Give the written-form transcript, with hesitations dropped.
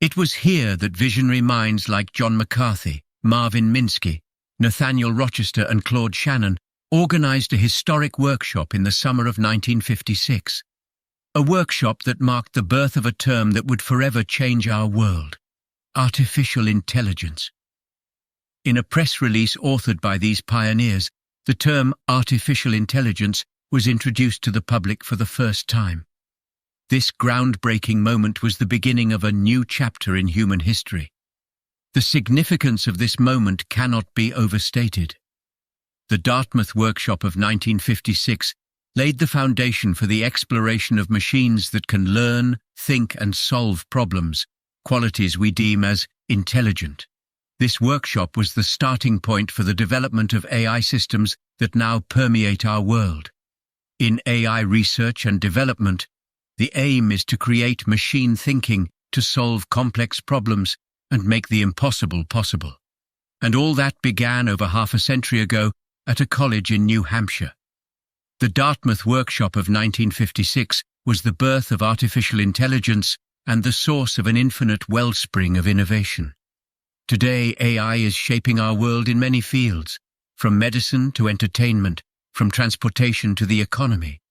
It was here that visionary minds like John McCarthy, Marvin Minsky, Nathaniel Rochester and Claude Shannon organized a historic workshop in the summer of 1956. A workshop that marked the birth of a term that would forever change our world: artificial intelligence. In a press release authored by these pioneers, the term artificial intelligence was introduced to the public for the first time. This groundbreaking moment was the beginning of a new chapter in human history. The significance of this moment cannot be overstated. The Dartmouth Workshop of 1956 laid the foundation for the exploration of machines that can learn, think and solve problems, qualities we deem as intelligent. This workshop was the starting point for the development of AI systems that now permeate our world. In AI research and development, the aim is to create machine thinking to solve complex problems and make the impossible possible. And all that began over half a century ago at a college in New Hampshire. The Dartmouth Workshop of 1956 was the birth of artificial intelligence and the source of an infinite wellspring of innovation. Today, AI is shaping our world in many fields, from medicine to entertainment, from transportation to the economy.